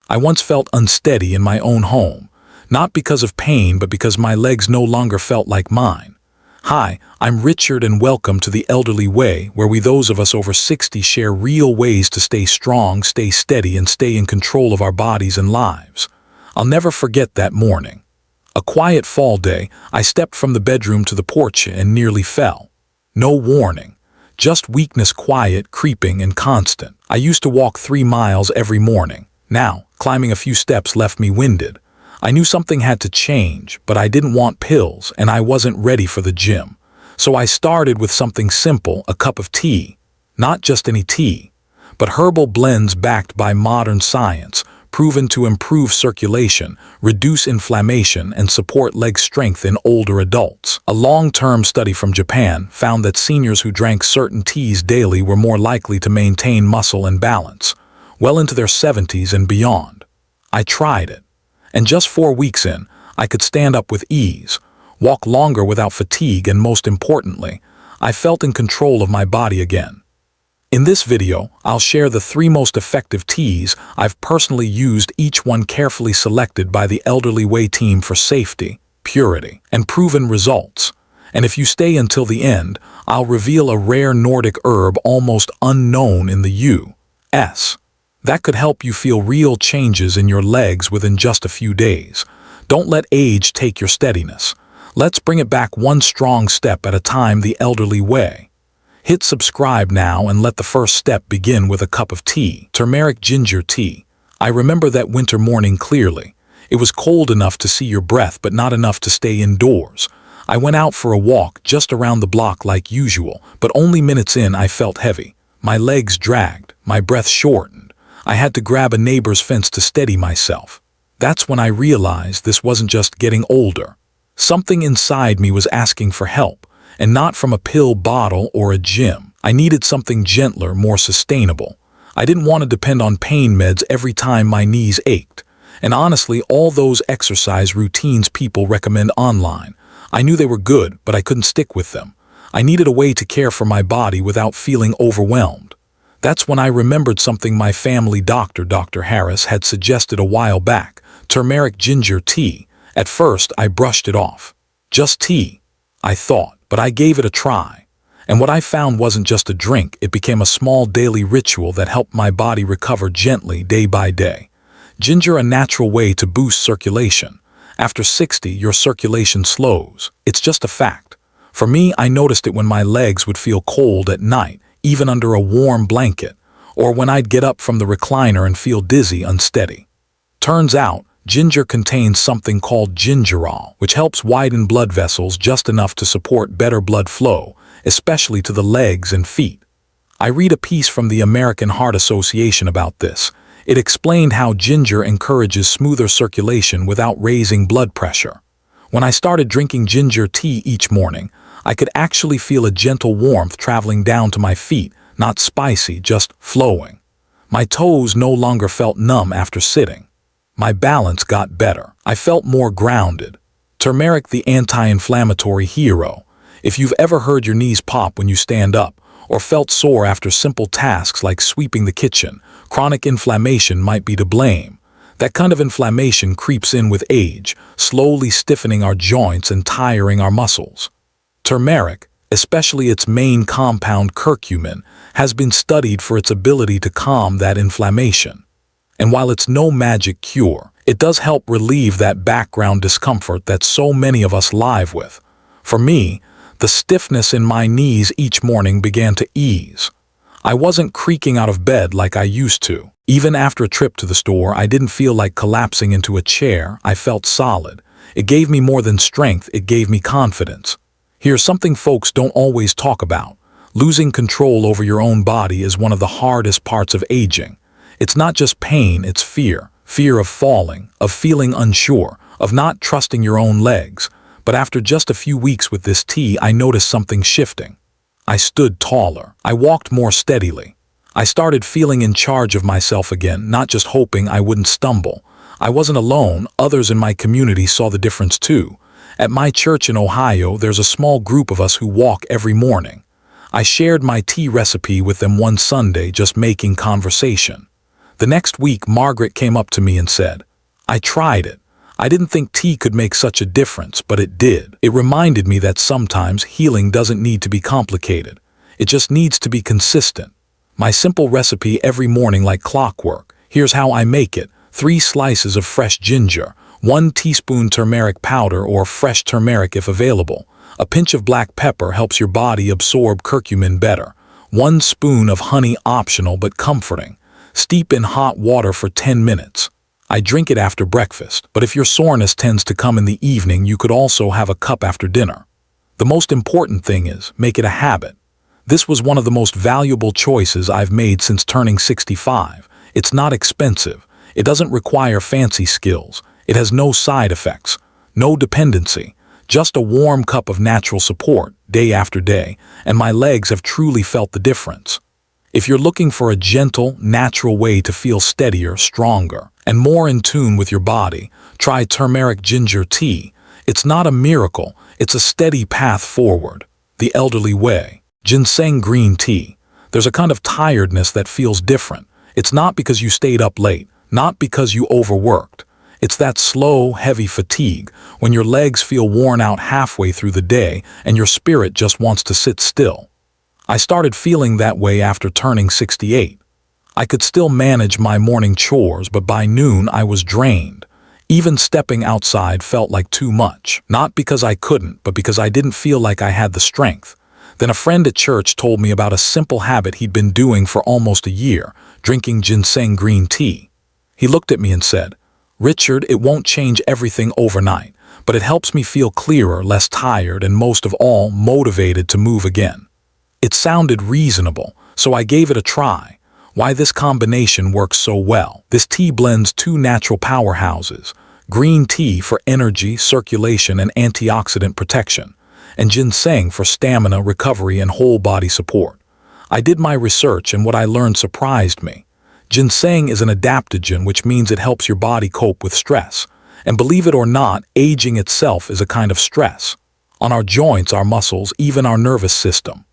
I once felt unsteady in my own home, not because of pain but because my legs no longer felt like mine. Hi, I'm Richard and welcome to the Elderly Way, where we those of us over 60 share real ways to stay strong, stay steady, and stay in control of our bodies and lives. I'll never forget that morning. A quiet fall day, I stepped from the bedroom to the porch and nearly fell. No warning. Just weakness, quiet, creeping, and constant. I used to walk 3 miles every morning. Now, climbing a few steps left me winded. I knew something had to change, but I didn't want pills and I wasn't ready for the gym. So I started with something simple, a cup of tea. Not just any tea, but herbal blends backed by modern science, proven to improve circulation, reduce inflammation, and support leg strength in older adults. A long-term study from Japan found that seniors who drank certain teas daily were more likely to maintain muscle and balance, well into their 70s and beyond. I tried it. And just 4 weeks in, I could stand up with ease, walk longer without fatigue, and most importantly, I felt in control of my body again. In this video, I'll share the 3 most effective teas I've personally used, each one carefully selected by the Elderly Way team for safety, purity, and proven results. And if you stay until the end, I'll reveal a rare Nordic herb almost unknown in the U.S. that could help you feel real changes in your legs within just a few days. Don't let age take your steadiness. Let's bring it back one strong step at a time, the Elderly Way. Hit subscribe now and let the first step begin with a cup of tea. Turmeric ginger tea. I remember that winter morning clearly. It was cold enough to see your breath but not enough to stay indoors. I went out for a walk just around the block like usual, but only minutes in I felt heavy. My legs dragged, my breath shortened. I had to grab a neighbor's fence to steady myself. That's when I realized this wasn't just getting older. Something inside me was asking for help, and not from a pill bottle or a gym. I needed something gentler, more sustainable. I didn't want to depend on pain meds every time my knees ached. And honestly, all those exercise routines people recommend online, I knew they were good, but I couldn't stick with them. I needed a way to care for my body without feeling overwhelmed. That's when I remembered something my family doctor, Dr. Harris, had suggested a while back: turmeric ginger tea. At first, I brushed it off. Just tea, I thought, but I gave it a try. And what I found wasn't just a drink, it became a small daily ritual that helped my body recover gently day by day. Ginger, a natural way to boost circulation. After 60, your circulation slows. It's just a fact. For me, I noticed it when my legs would feel cold at night, even under a warm blanket, or when I'd get up from the recliner and feel dizzy, unsteady. Turns out, ginger contains something called gingerol, which helps widen blood vessels just enough to support better blood flow, especially to the legs and feet. I read a piece from the American Heart Association about this. It explained how ginger encourages smoother circulation without raising blood pressure. When I started drinking ginger tea each morning, I could actually feel a gentle warmth traveling down to my feet, not spicy, just flowing. My toes no longer felt numb after sitting. My balance got better. I felt more grounded. Turmeric, the anti-inflammatory hero. If you've ever heard your knees pop when you stand up, or felt sore after simple tasks like sweeping the kitchen, chronic inflammation might be to blame. That kind of inflammation creeps in with age, slowly stiffening our joints and tiring our muscles. Turmeric, especially its main compound curcumin, has been studied for its ability to calm that inflammation. And while it's no magic cure, it does help relieve that background discomfort that so many of us live with. For me, the stiffness in my knees each morning began to ease. I wasn't creaking out of bed like I used to. Even after a trip to the store, I didn't feel like collapsing into a chair. I felt solid. It gave me more than strength, it gave me confidence. Here's something folks don't always talk about. Losing control over your own body is one of the hardest parts of aging. It's not just pain, it's fear. Fear of falling, of feeling unsure, of not trusting your own legs. But after just a few weeks with this tea, I noticed something shifting. I stood taller. I walked more steadily. I started feeling in charge of myself again, not just hoping I wouldn't stumble. I wasn't alone. Others in my community saw the difference too. At my church in Ohio, there's a small group of us who walk every morning. I shared my tea recipe with them one Sunday, just making conversation. The next week, Margaret came up to me and said, "I tried it. I didn't think tea could make such a difference, but it did." It reminded me that sometimes healing doesn't need to be complicated. It just needs to be consistent. My simple recipe every morning like clockwork. Here's how I make it. 3 slices of fresh ginger, 1 teaspoon turmeric powder or fresh turmeric if available. A pinch of black pepper helps your body absorb curcumin better. 1 spoon of honey optional but comforting. Steep in hot water for 10 minutes. I drink it after breakfast, but if your soreness tends to come in the evening, you could also have a cup after dinner. The most important thing is, make it a habit. This was one of the most valuable choices I've made since turning 65. It's not expensive. It doesn't require fancy skills. It has no side effects, no dependency, just a warm cup of natural support, day after day, and my legs have truly felt the difference. If you're looking for a gentle, natural way to feel steadier, stronger, and more in tune with your body, try turmeric ginger tea. It's not a miracle, it's a steady path forward. The elderly way. Ginseng green tea. There's a kind of tiredness that feels different. It's not because you stayed up late, not because you overworked. It's that slow, heavy fatigue, when your legs feel worn out halfway through the day and your spirit just wants to sit still. I started feeling that way after turning 68. I could still manage my morning chores, but by noon I was drained. Even stepping outside felt like too much. Not because I couldn't, but because I didn't feel like I had the strength. Then a friend at church told me about a simple habit he'd been doing for almost a year, drinking ginseng green tea. He looked at me and said, "Richard, it won't change everything overnight, but it helps me feel clearer, less tired, and most of all, motivated to move again." It sounded reasonable, so I gave it a try. Why this combination works so well. This tea blends 2 natural powerhouses, green tea for energy, circulation, and antioxidant protection, and ginseng for stamina, recovery, and whole body support. I did my research and what I learned surprised me. Ginseng is an adaptogen, which means it helps your body cope with stress. And believe it or not, aging itself is a kind of stress. On our joints, our muscles, even our nervous system.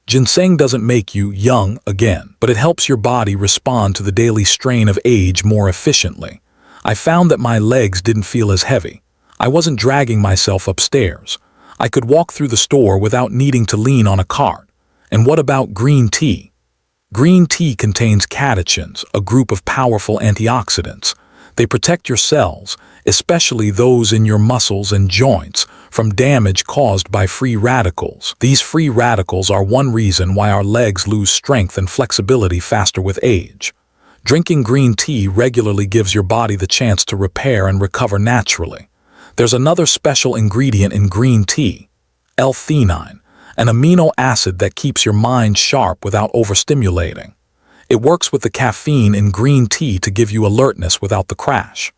Ginseng doesn't make you young again, but it helps your body respond to the daily strain of age more efficiently. I found that my legs didn't feel as heavy. I wasn't dragging myself upstairs. I could walk through the store without needing to lean on a cart. And what about green tea? Green tea contains catechins, a group of powerful antioxidants. They protect your cells, especially those in your muscles and joints, from damage caused by free radicals. These free radicals are one reason why our legs lose strength and flexibility faster with age. Drinking green tea regularly gives your body the chance to repair and recover naturally. There's another special ingredient in green tea, L-theanine, an amino acid that keeps your mind sharp without overstimulating. It works with the caffeine in green tea to give you alertness without the crash.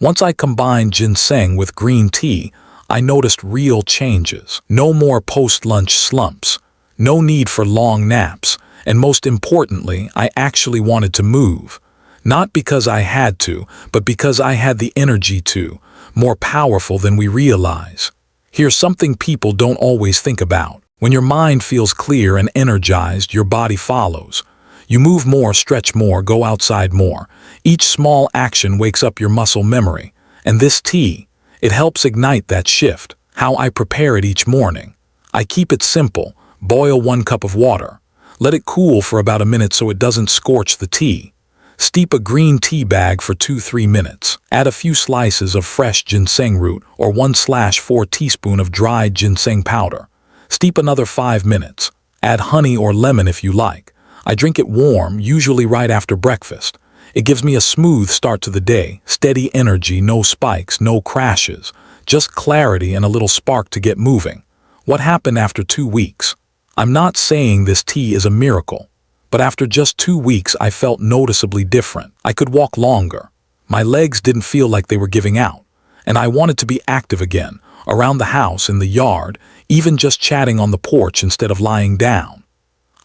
Once I combined ginseng with green tea, I noticed real changes. No more post-lunch slumps, no need for long naps, and most importantly, I actually wanted to move. Not because I had to, but because I had the energy to, more powerful than we realize. Here's something people don't always think about. When your mind feels clear and energized, your body follows. You move more, stretch more, go outside more. Each small action wakes up your muscle memory. And this tea, it helps ignite that shift. How I prepare it each morning. I keep it simple. Boil 1 cup of water. Let it cool for about a minute so it doesn't scorch the tea. Steep a green tea bag for 2-3 minutes. Add a few slices of fresh ginseng root or 1/4 teaspoon of dried ginseng powder. Steep another 5 minutes. Add honey or lemon if you like. I drink it warm, usually right after breakfast. It gives me a smooth start to the day, steady energy, no spikes, no crashes, just clarity and a little spark to get moving. What happened after 2 weeks? I'm not saying this tea is a miracle, but after just 2 weeks I felt noticeably different. I could walk longer. My legs didn't feel like they were giving out, and I wanted to be active again, around the house, in the yard, even just chatting on the porch instead of lying down.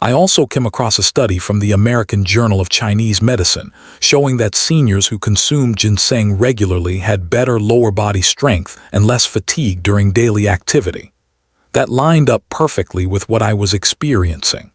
I also came across a study from the American Journal of Chinese Medicine showing that seniors who consumed ginseng regularly had better lower body strength and less fatigue during daily activity. That lined up perfectly with what I was experiencing.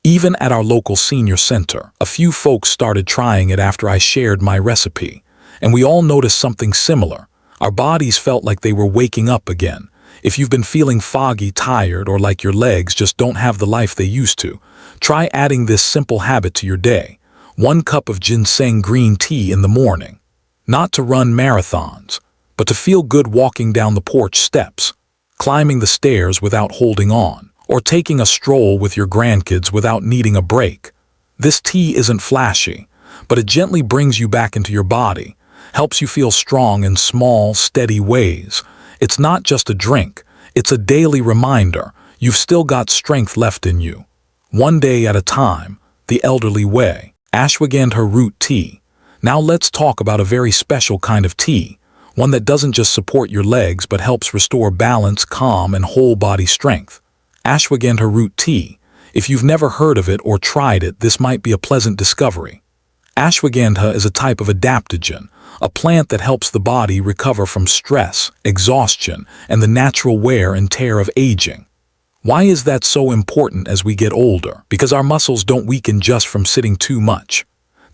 Even at our local senior center, a few folks started trying it after I shared my recipe, and we all noticed something similar. Our bodies felt like they were waking up again. If you've been feeling foggy, tired, or like your legs just don't have the life they used to, try adding this simple habit to your day. 1 cup of ginseng green tea in the morning. Not to run marathons, but to feel good walking down the porch steps, climbing the stairs without holding on, or taking a stroll with your grandkids without needing a break. This tea isn't flashy, but it gently brings you back into your body, helps you feel strong in small, steady ways. It's not just a drink, it's a daily reminder you've still got strength left in you. One day at a time, the elderly way. Ashwagandha root tea. Now let's talk about a very special kind of tea, one that doesn't just support your legs but helps restore balance, calm, and whole body strength. Ashwagandha root tea. If you've never heard of it or tried it, this might be a pleasant discovery. Ashwagandha is a type of adaptogen, a plant that helps the body recover from stress, exhaustion, and the natural wear and tear of aging. Why is that so important as we get older? Because our muscles don't weaken just from sitting too much.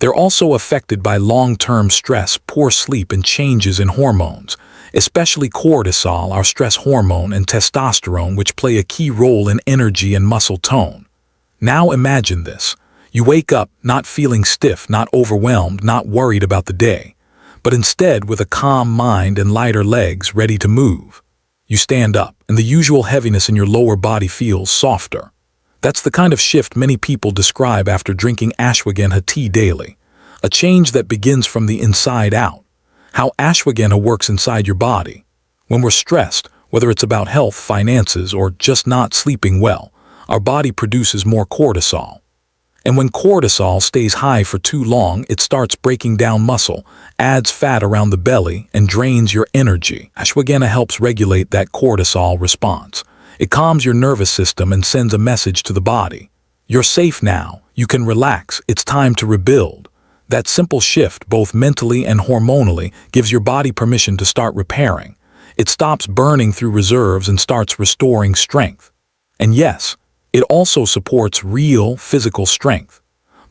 They're also affected by long-term stress, poor sleep, and changes in hormones, especially cortisol, our stress hormone, and testosterone, which play a key role in energy and muscle tone. Now imagine this. You wake up not feeling stiff, not overwhelmed, not worried about the day, but instead with a calm mind and lighter legs ready to move. You stand up, and the usual heaviness in your lower body feels softer. That's the kind of shift many people describe after drinking ashwagandha tea daily, a change that begins from the inside out. How ashwagandha works inside your body. When we're stressed, whether it's about health, finances, or just not sleeping well, our body produces more cortisol. And when cortisol stays high for too long, it starts breaking down muscle, adds fat around the belly, and drains your energy. Ashwagandha helps regulate that cortisol response. It calms your nervous system and sends a message to the body. You're safe now. You can relax. It's time to rebuild. That simple shift, both mentally and hormonally, gives your body permission to start repairing. It stops burning through reserves and starts restoring strength. And yes, it also supports real physical strength.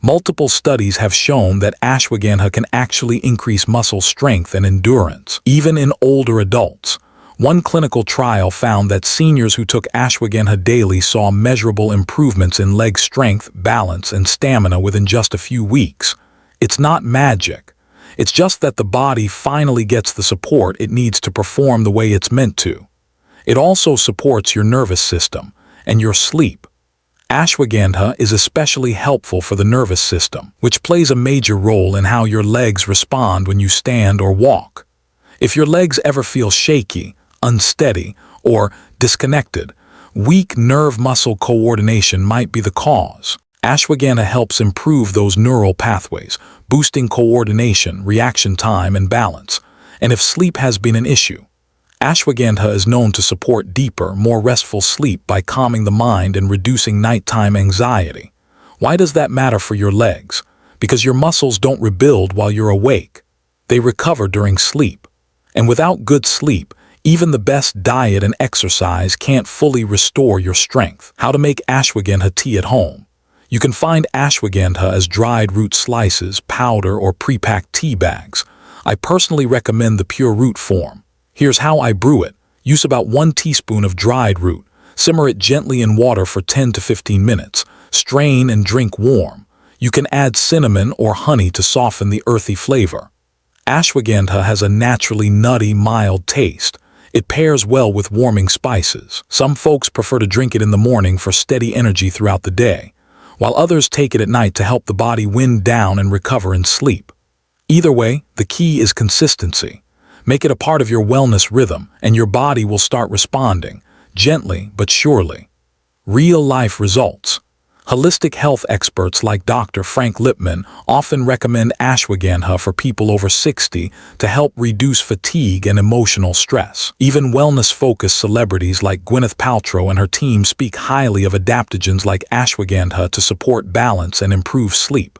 Multiple studies have shown that ashwagandha can actually increase muscle strength and endurance, even in older adults. One clinical trial found that seniors who took ashwagandha daily saw measurable improvements in leg strength, balance, and stamina within just a few weeks. It's not magic. It's just that the body finally gets the support it needs to perform the way it's meant to. It also supports your nervous system and your sleep. Ashwagandha is especially helpful for the nervous system, which plays a major role in how your legs respond when you stand or walk. If your legs ever feel shaky, unsteady, or disconnected, weak nerve-muscle coordination might be the cause. Ashwagandha helps improve those neural pathways, boosting coordination, reaction time, and balance. And if sleep has been an issue, ashwagandha is known to support deeper, more restful sleep by calming the mind and reducing nighttime anxiety. Why does that matter for your legs? Because your muscles don't rebuild while you're awake. They recover during sleep. And without good sleep, even the best diet and exercise can't fully restore your strength. How to make ashwagandha tea at home. You can find ashwagandha as dried root slices, powder, or pre-packed tea bags. I personally recommend the pure root form. Here's how I brew it. Use about 1 teaspoon of dried root. Simmer it gently in water for 10 to 15 minutes. Strain and drink warm. You can add cinnamon or honey to soften the earthy flavor. Ashwagandha has a naturally nutty, mild taste. It pairs well with warming spices. Some folks prefer to drink it in the morning for steady energy throughout the day, while others take it at night to help the body wind down and recover in sleep. Either way, the key is consistency. Make it a part of your wellness rhythm, and your body will start responding, gently but surely. Real-life results. Holistic health experts like Dr. Frank Lipman often recommend ashwagandha for people over 60 to help reduce fatigue and emotional stress. Even wellness-focused celebrities like Gwyneth Paltrow and her team speak highly of adaptogens like ashwagandha to support balance and improve sleep.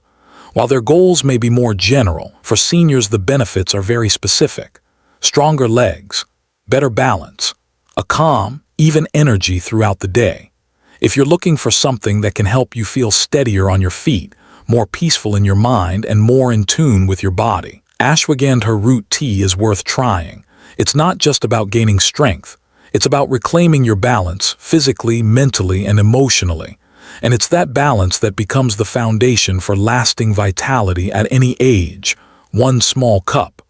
While their goals may be more general, for seniors the benefits are very specific. Stronger legs, better balance, a calm, even energy throughout the day. If you're looking for something that can help you feel steadier on your feet, more peaceful in your mind, and more in tune with your body, ashwagandha root tea is worth trying. It's not just about gaining strength. It's about reclaiming your balance physically, mentally, and emotionally. And it's that balance that becomes the foundation for lasting vitality at any age. One small cup,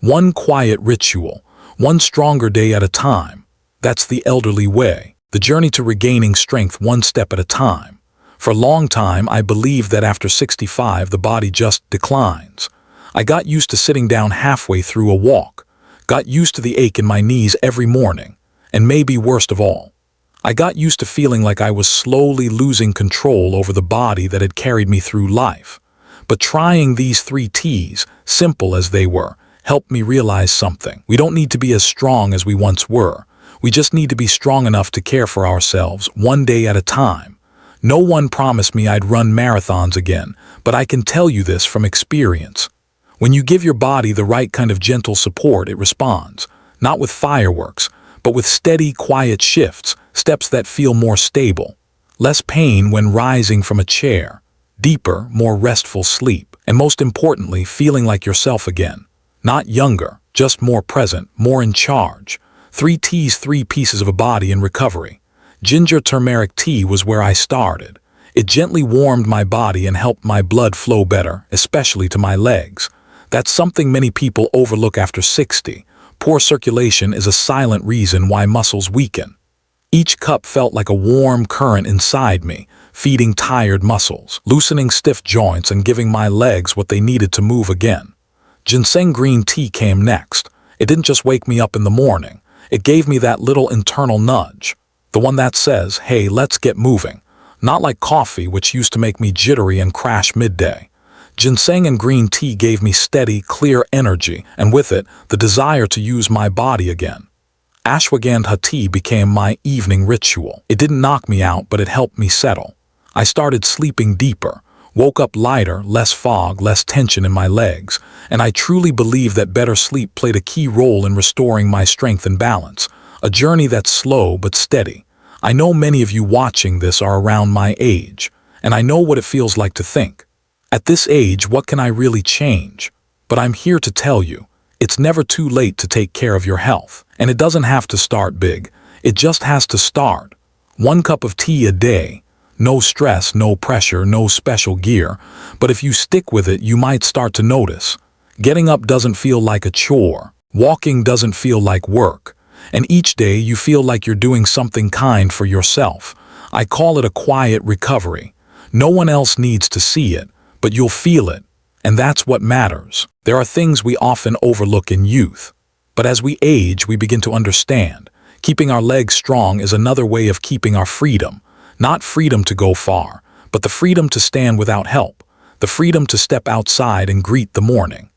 one quiet ritual, one stronger day at a time. That's the elderly way, the journey to regaining strength one step at a time. For a long time, I believed that after 65, the body just declines. I got used to sitting down halfway through a walk, got used to the ache in my knees every morning, and maybe worst of all, I got used to feeling like I was slowly losing control over the body that had carried me through life. But trying these 3 teas, simple as they were, helped me realize something. We don't need to be as strong as we once were. We just need to be strong enough to care for ourselves one day at a time. No one promised me I'd run marathons again, but I can tell you this from experience. When you give your body the right kind of gentle support, it responds, not with fireworks, but with steady, quiet shifts, steps that feel more stable. Less pain when rising from a chair, deeper, more restful sleep, and most importantly, feeling like yourself again. Not younger, just more present, more in charge. 3 teas, 3 pieces of a body in recovery. Ginger-turmeric tea was where I started. It gently warmed my body and helped my blood flow better, especially to my legs. That's something many people overlook after 60. Poor circulation is a silent reason why muscles weaken. Each cup felt like a warm current inside me, feeding tired muscles, loosening stiff joints, and giving my legs what they needed to move again. Ginseng green tea came next. It didn't just wake me up in the morning. It gave me that little internal nudge, the one that says, hey, let's get moving. Not like coffee, which used to make me jittery and crash midday. Ginseng and green tea gave me steady, clear energy, and with it, the desire to use my body again. Ashwagandha tea became my evening ritual. It didn't knock me out, but it helped me settle. I started sleeping deeper, woke up lighter, less fog, less tension in my legs, and I truly believe that better sleep played a key role in restoring my strength and balance, a journey that's slow but steady. I know many of you watching this are around my age, and I know what it feels like to think, at this age, what can I really change? But I'm here to tell you, it's never too late to take care of your health. And it doesn't have to start big. It just has to start. 1 cup of tea a day. No stress, no pressure, no special gear. But if you stick with it, you might start to notice. Getting up doesn't feel like a chore. Walking doesn't feel like work. And each day you feel like you're doing something kind for yourself. I call it a quiet recovery. No one else needs to see it, but you'll feel it. And that's what matters. There are things we often overlook in youth. But as we age, we begin to understand. Keeping our legs strong is another way of keeping our freedom. Not freedom to go far, but the freedom to stand without help. The freedom to step outside and greet the morning.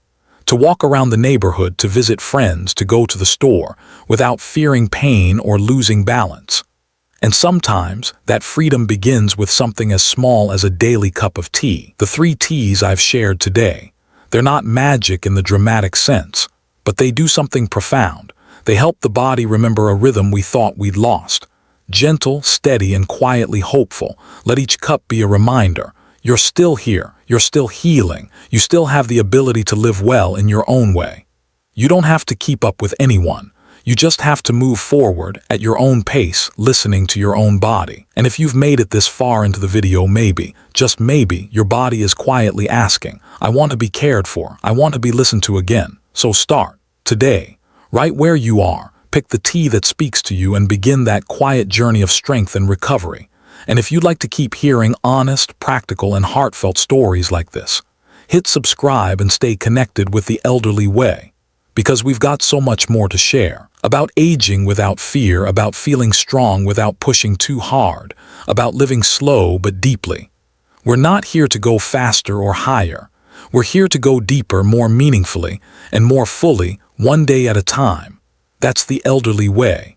To walk around the neighborhood, to visit friends, to go to the store, without fearing pain or losing balance. And sometimes, that freedom begins with something as small as a daily cup of tea. The 3 teas I've shared today. They're not magic in the dramatic sense, but they do something profound. They help the body remember a rhythm we thought we'd lost. Gentle, steady, and quietly hopeful. Let each cup be a reminder. You're still here. You're still healing. You still have the ability to live well in your own way. You don't have to keep up with anyone. You just have to move forward at your own pace, listening to your own body. And if you've made it this far into the video, maybe, just maybe, your body is quietly asking, I want to be cared for. I want to be listened to again. So start, today, right where you are. Pick the tea that speaks to you and begin that quiet journey of strength and recovery. And if you'd like to keep hearing honest, practical, and heartfelt stories like this, hit subscribe and stay connected with the elderly way. Because we've got so much more to share. About aging without fear, about feeling strong without pushing too hard, about living slow but deeply. We're not here to go faster or higher. We're here to go deeper, more meaningfully, and more fully, one day at a time. That's the elderly way.